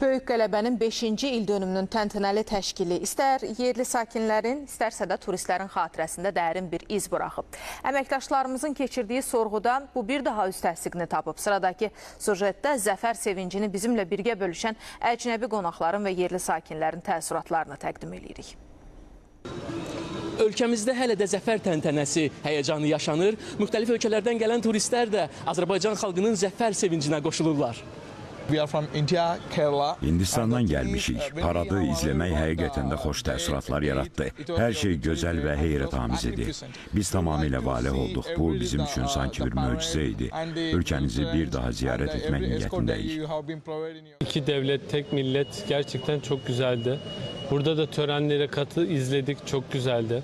Böyük qələbənin 5-ci ildönümünün təntənəli təşkili istər yerli sakinlərin, istərsə də turistlərin xatirəsində dərin bir iz buraxıb. Əməkdaşlarımızın keçirdiyi sorğuda bu bir daha üz təsdiqini tapıb. Sıradakı sujetdə zəfər sevincini bizimlə birgə bölüşən əcnəbi qonaqların və yerli sakinlərin təəssüratlarını təqdim edirik. Ölkəmizdə hələ də zəfər təntənəsi həyəcanı yaşanır. Müxtəlif ölkələrdən gələn turistlər də Azərbaycan xalqının zəfər sevincinə qoşulurlar. Hindistandan gəlmişik. Paradı izləmək həqiqətən də xoş təəssüratlar yaratdı. Hər şey gözəl və heyrətamiz idi. Biz tamamilə valeh olduq. Bu bizim üçün sanki bir möcüzə idi. Ölkənizi bir daha ziyarət etmək niyyətindəyik. İki devlet, tek millet gerçekten çok güzeldi. Burada da törenlere izledik, çok güzeldi.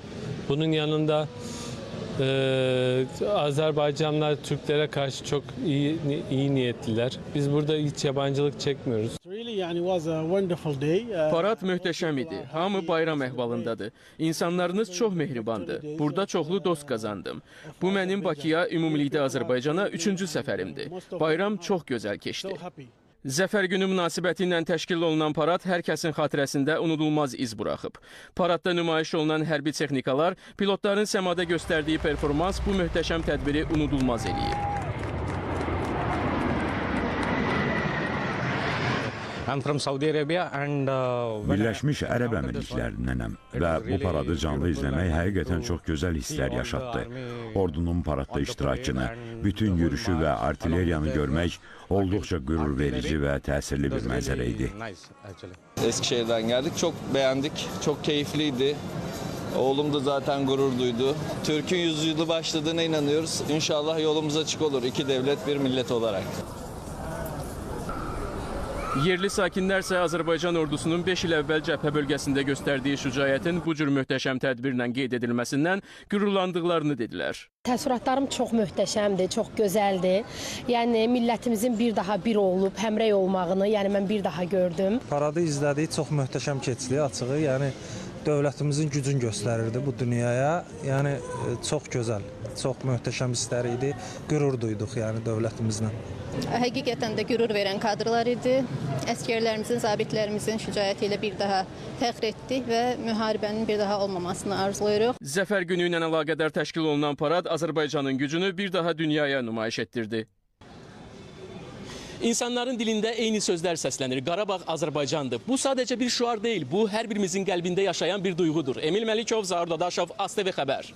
Bunun yanında Azerbaycanlılar Türklere karşı çok iyi niyetliler. Biz burada hiç yabancılık çekmiyoruz. Parad möhtəşəm idi. Hamı bayram əhvalındadır. İnsanlarınız çox mehribandır. Burada çoxlu dost qazandım. Bu mənim Bakıya, ümumilikdə Azərbaycana 3-cü səfərimdir. Bayram çox gözəl keçdi. Zəfər günü münasibəti ilə təşkil olunan parad hər kəsin xatirəsində unudulmaz iz buraxıb. Paradda nümayiş olunan hərbi texnikalar, pilotların səmada göstərdiyi performans bu möhtəşəm tədbiri unudulmaz eləyir. Birləşmiş Ərəb Əmirliklərindənəm və bu paradı canlı izləmək həqiqətən çox gözəl hisslər yaşatdı. Ordunun paradda iştirakını, bütün yürüyüşü və artilleriyanı görmək olduqca qürur verici və təsirli bir mənzərə idi. Eskişehir'den geldik, çok beğendik, çok keyifliydi. Oğlum da zaten gurur duydu. Türk'ün yüzyılı başladığına inanıyoruz. İnşallah yolumuz açık olur, iki devlet bir millet olarak. Yerli sakinlər isə Azərbaycan ordusunun 5 il əvvəl cəbhə bölgəsində göstərdiyi şücaətin bu cür möhtəşəm tədbirlə qeyd edilməsindən qürurlandıqlarını dedilər. Təəssüratlarım çox möhtəşəmdir, çox gözəldir. Yəni millətimizin bir daha bir olub, həmrəy olmağını, yəni mən bir daha gördüm. Paradı izlədik, çox möhtəşəm keçdi, açığı. Yəni dövlətimizin gücünü göstərirdi bu dünyaya. Yəni çox gözəl, çox möhtəşəm hisslər idi. Qürur duyduq yəni dövlətimizlə. Həqiqətən də qürur verən kadrlar idi. Əsgərlərimizin, zabitlərimizin şücaəti ilə bir daha fəxr etdik və müharibənin bir daha olmamasını arzulayırıq. Zəfər günü ilə əlaqədar təşkil olunan parad Azərbaycanın gücünü bir daha dünyaya nümayiş etdirdi. İnsanların dilində eyni sözlər səslənir. Qarabağ Azərbaycandır. Bu sadəcə bir şüar deyil. Bu hər birimizin qəlbində yaşayan bir duyğudur. Emil Məlikov, Zaur Dadaşov, ASTV Xəbər.